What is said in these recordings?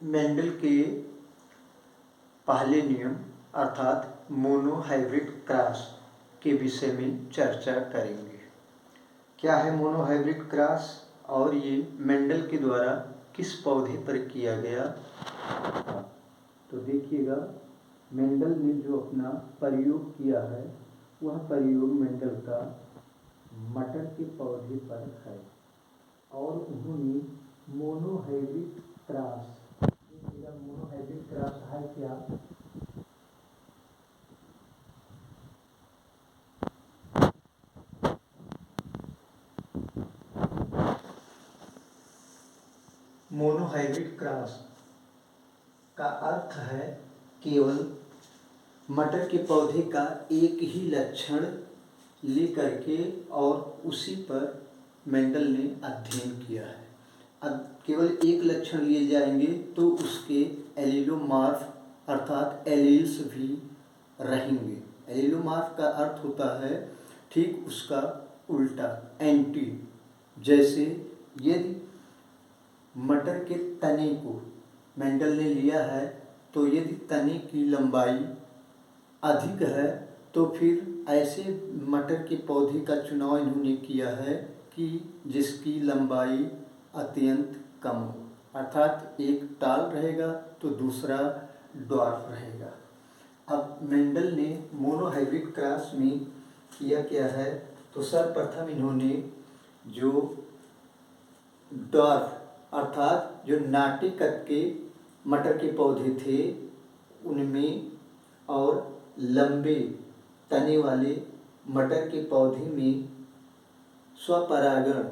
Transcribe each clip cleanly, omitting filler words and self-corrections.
Mendel के पहले नियम अर्थात मोनोहाइब्रिड क्रॉस के विषय में चर्चा करेंगे। क्या है मोनोहाइब्रिड क्रॉस और ये मेंडल के द्वारा किस पौधे पर किया गया? तो देखिएगा, मेंडल ने जो अपना प्रयोग किया है वह प्रयोग मेंडल का मटर के पौधे पर है और उन्होंने मोनोहाइब्रिड क्रॉस, देखिएगा मोनोहाइब्रिड क्रॉस है क्या? मोनोहाइब्रिड क्रॉस का अर्थ है केवल मटर के पौधे का एक ही लक्षण लेकर के और उसी पर मेंडल ने अध्ययन किया है। अब केवल एक लक्षण लिए जाएंगे तो उसके एलिलोमार्फ अर्थात एलील्स भी रहेंगे। एलिलोमार्फ का अर्थ होता है ठीक उसका उल्टा, एंटी। जैसे यदि मटर के तने को मेंडल ने लिया है तो यदि तने की लंबाई अधिक है तो फिर ऐसे मटर के पौधे का चुनाव इन्होंने किया है कि जिसकी लंबाई अत्यंत कम हो, अर्थात एक टाल रहेगा तो दूसरा ड्वार्फ रहेगा। अब मेंडल ने मोनोहाइब्रिड क्रॉस में किया क्या है, तो सर्वप्रथम इन्होंने जो ड्वार्फ अर्थात जो नाटे कद के मटर के पौधे थे उनमें और लंबे तने वाले मटर के पौधे में स्वपरागण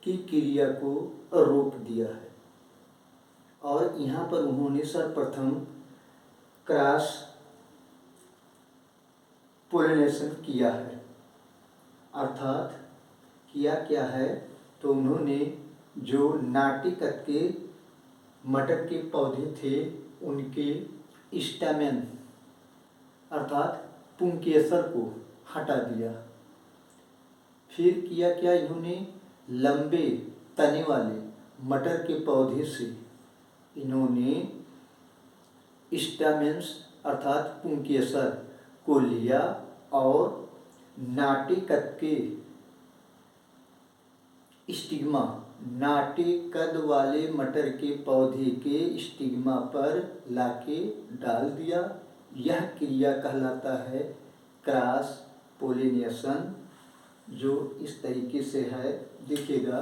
की क्रिया को रोक दिया है और यहाँ पर उन्होंने सर्वप्रथम क्रॉस पोलिनेशन किया है। अर्थात किया क्या है, तो उन्होंने जो नाटी कद के मटर के पौधे थे उनके स्टेमेन अर्थात पुंकेसर को हटा दिया। फिर किया क्या, इन्होंने लंबे तने वाले मटर के पौधे से इन्होंने स्टेमेन्स अर्थात पुंकेसर को लिया और नाटी कद के स्टिग्मा, नाटे कद वाले मटर के पौधे के स्टिग्मा पर लाके डाल दिया। यह क्रिया कहलाता है क्रॉस पोलिनेशन, जो इस तरीके से है। देखिएगा,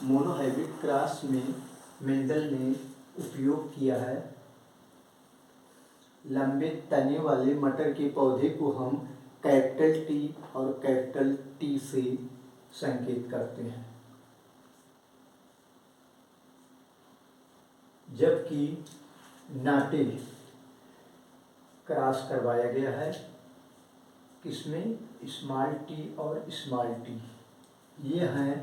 मोनोहाइब्रिड क्रॉस में मेंडल ने उपयोग किया है लंबे तने वाले मटर के पौधे को हम कैपिटल टी और कैपिटल टी से संकेत करते हैं, जबकि नाटे क्रॉस करवाया गया है किसमें, स्मॉल टी और स्मॉल टी। ये हैं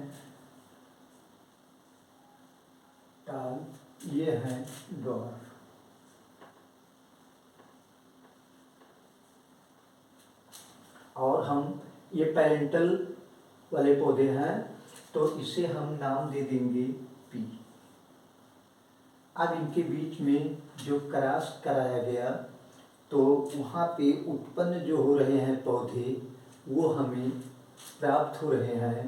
टाल, ये हैं ड्वार्फ। और हम ये पेरेंटल वाले पौधे हैं तो इसे हम नाम दे देंगे पी। अब इनके बीच में जो क्रॉस कराया गया तो वहाँ पे उत्पन्न जो हो रहे हैं पौधे वो हमें प्राप्त हो रहे हैं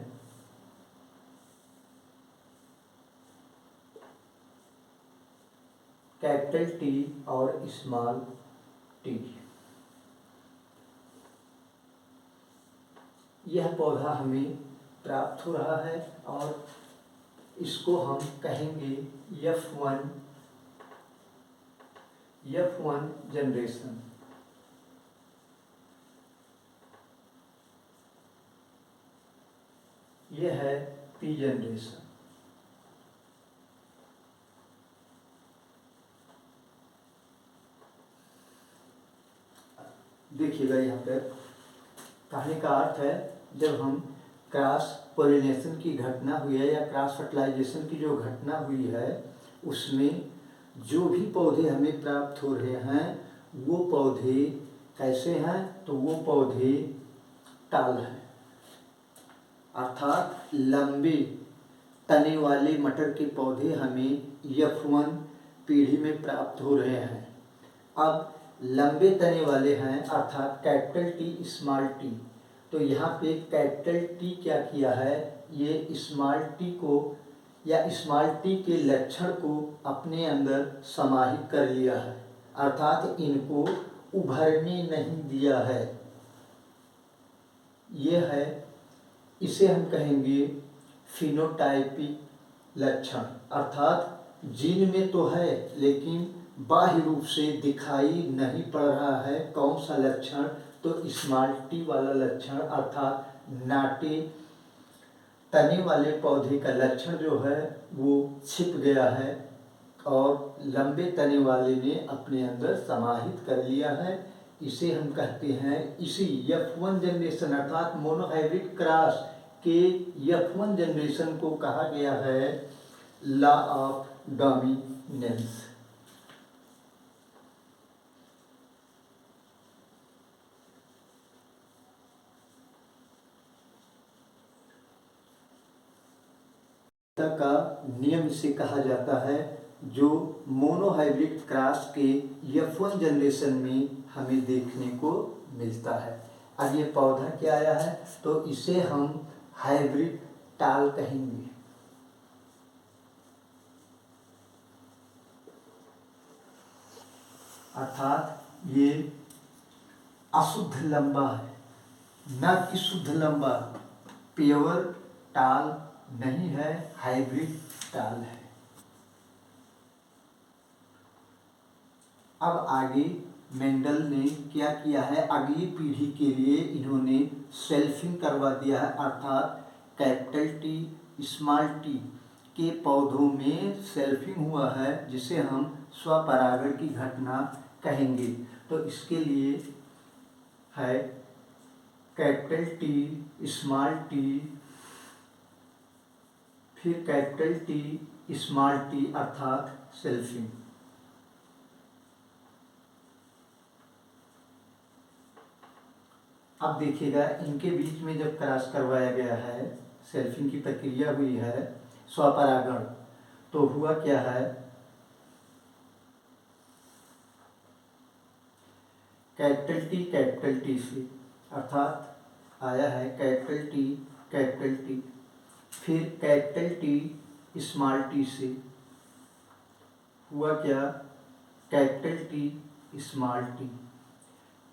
कैपिटल टी और स्मॉल टी। यह पौधा हमें प्राप्त हो रहा है और इसको हम कहेंगे F1 जनरेशन। यह है P जनरेशन। देखिएगा, यहाँ पर कहने का अर्थ है जब हम क्रॉस पोलिनेशन की घटना हुई है या क्रॉस फर्टिलाइजेशन की जो घटना हुई है उसमें जो भी पौधे हमें प्राप्त हो रहे हैं वो पौधे कैसे हैं, तो वो पौधे टाल हैं, अर्थात लंबे तने वाले मटर के पौधे हमें F1 पीढ़ी में प्राप्त हो रहे हैं। अब लंबे तने वाले हैं अर्थात कैपिटल टी स्मॉल टी। तो यहाँ पे कैपिटल टी क्या किया है, ये स्मॉल टी को या स्मॉल टी के लक्षण को अपने अंदर समाहित कर लिया है, अर्थात इनको उभरने नहीं दिया है। ये है, इसे हम कहेंगे फिनोटाइपिक लक्षण, अर्थात जीन में तो है लेकिन बाह्य रूप से दिखाई नहीं पड़ रहा है। कौन सा लक्षण, तो स्मॉल टी वाला लक्षण, अर्थात नाटे तने वाले पौधे का लक्षण जो है वो छिप गया है और लंबे तने वाले ने अपने अंदर समाहित कर लिया है। इसे हम कहते हैं, इसी F1 जनरेशन अर्थात मोनोहाइब्रिड क्रॉस के F1 जनरेशन को कहा गया है लॉ ऑफ डोमिनेंस। का नियम से कहा जाता है, जो मोनोहाइब्रिड क्रॉस के F1 जनरेशन में हमें देखने को मिलता है। अब ये पौधा क्या आया है, तो इसे हम हाइब्रिड टाल कहेंगे। अर्थात ये अशुद्ध लंबा है, न कि शुद्ध लंबा, प्योर टाल नहीं है, हाइब्रिड टाल है। अब आगे मेंडल ने क्या किया है, अगली पीढ़ी के लिए इन्होंने सेल्फिंग करवा दिया है, अर्थात कैपिटल टी स्मॉल टी के पौधों में सेल्फिंग हुआ है, जिसे हम स्वपरागण की घटना कहेंगे। तो इसके लिए है कैपिटल टी स्मॉल टी, फिर कैपिटल टी स्मॉल टी अर्थात सेल्फिंग। अब देखिएगा, इनके बीच में जब क्रॉस करवाया गया है, सेल्फिंग की प्रक्रिया हुई है, स्वपरागण, तो हुआ क्या है, कैपिटल टी से, अर्थात आया है कैपिटल टी, फिर कैपिटल टी स्मॉल टी से हुआ क्या, कैपिटल टी स्मॉल टी,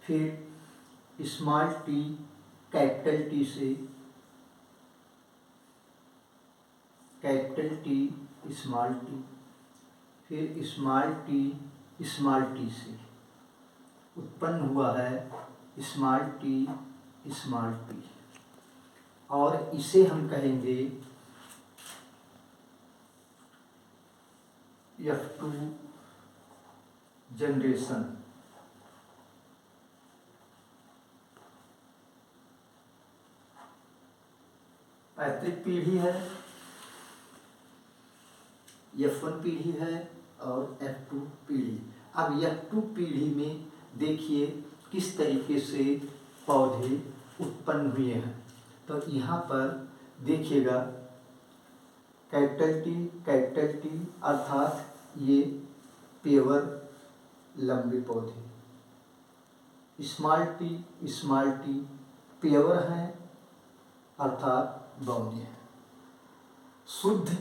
फिर स्मॉल टी कैपिटल टी से, कैपिटल टी स्मॉल टी, फिर स्मॉल टी से उत्पन्न हुआ है स्मॉल टी, और इसे हम कहेंगे F2 जनरेशन। पैतृक पीढ़ी है, F1 पीढ़ी है और F2 पीढ़ी। अब F2 पीढ़ी में देखिए किस तरीके से पौधे उत्पन्न हुए हैं। तो यहाँ पर देखिएगा, कैपिटल टी अर्थात ये पेवर लंबे पौधे, स्मॉल टी पेवर हैं अर्थात बौने हैं, शुद्ध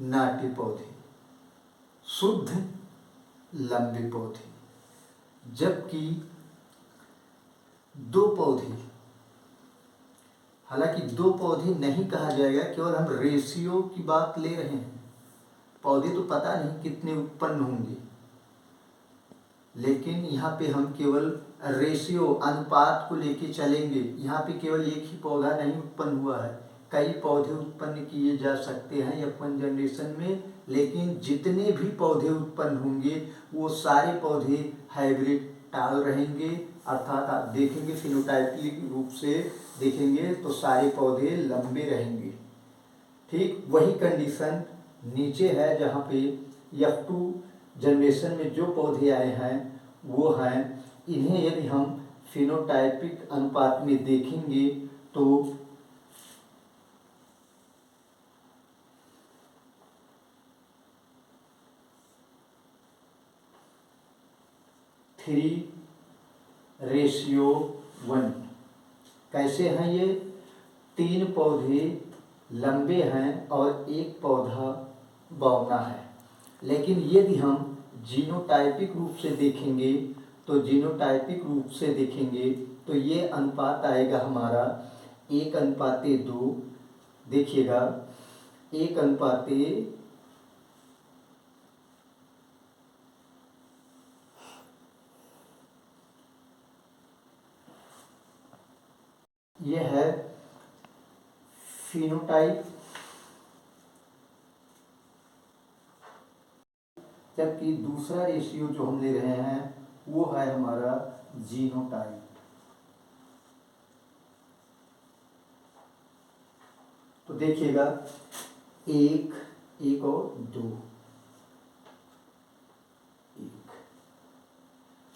नाटी पौधे, शुद्ध लंबे पौधे। जबकि दो पौधे, हालांकि दो पौधे नहीं कहा जाएगा, केवल हम रेशियो की बात ले रहे हैं। पौधे तो पता नहीं कितने उत्पन्न होंगे, लेकिन यहाँ पे हम केवल रेशियो अनुपात को लेके चलेंगे। यहाँ पे केवल एक ही पौधा नहीं उत्पन्न हुआ है, कई पौधे उत्पन्न किए जा सकते हैं F1 जनरेशन में, लेकिन जितने भी पौधे उत्पन्न होंगे वो सारे पौधे हाइब्रिड टाल रहेंगे। अर्थात आप देखेंगे फिनोटाइपिक रूप से देखेंगे तो सारे पौधे लंबे रहेंगे। ठीक वही कंडीशन नीचे है, जहाँ पे F2 जनरेशन में जो पौधे आए हैं वो हैं, इन्हें यदि हम फिनोटाइपिक अनुपात में देखेंगे तो 3:1। कैसे हैं ये? 3 पौधे लंबे हैं और एक पौधा बौना है। लेकिन यदि हम जीनोटाइपिक रूप से देखेंगे तो ये अनुपात आएगा हमारा 1:2। देखिएगा 1:, ये है फिनोटाइप, जबकि दूसरा रेशियो जो हम ले रहे हैं वो है हमारा जीनोटाइप। तो देखिएगा 1 और 2, 1।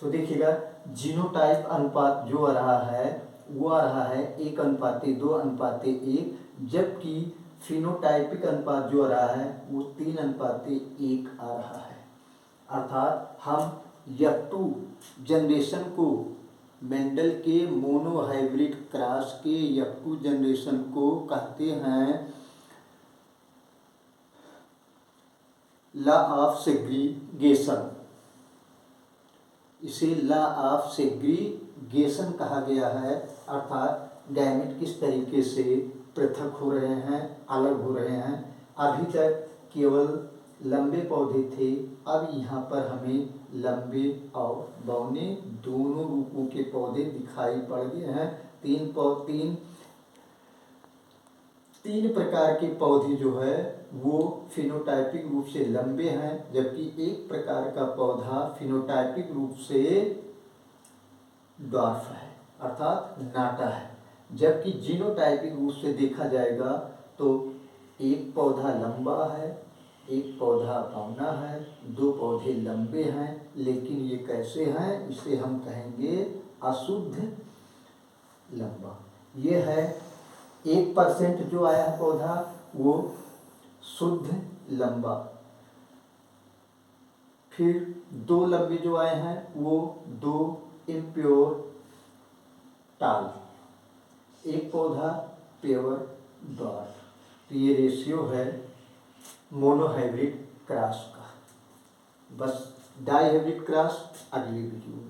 तो देखिएगा जीनोटाइप अनुपात जो आ रहा है वो आ रहा है 1:2:1, जबकि फिनोटाइपिक अनुपात जो आ रहा है वो 3:1 आ रहा है। अर्थात हम F2 जनरेशन को, मेंडल के मोनोहाइब्रिड क्रॉस के F2 जनरेशन को कहते हैं लॉ ऑफ सेग्रीगेशन। इसे लॉ ऑफ सेग्रीगेशन कहा गया है। अर्थात गैमेट किस तरीके से पृथक हो रहे हैं, अलग हो रहे हैं। अभी तक केवल लंबे पौधे थे, अब यहाँ पर हमें लंबे और बौने दोनों रूपों के पौधे दिखाई पड़ गए हैं। तीन प्रकार के पौधे जो है वो फिनोटाइपिक रूप से लंबे हैं, जबकि एक प्रकार का पौधा फिनोटाइपिक रूप से ड्वार्फ है, अर्थात नाटा है। जबकि जीनोटाइपिक रूप से देखा जाएगा तो एक पौधा लंबा है, एक पौधा बौना है, 2 पौधे लंबे हैं। लेकिन ये कैसे हैं? इसे हम कहेंगे अशुद्ध लंबा। ये है 1% जो आया है पौधा वो शुद्ध लंबा। फिर 2 लंबे जो आए हैं वो 2 इम्प्योर टाल, एक पौधा प्योर ड्वार्फ। तो ये रेशियो है मोनोहाइब्रिड क्रॉस का। बस डाई हाइब्रिड क्रॉस अगली वीडियो में।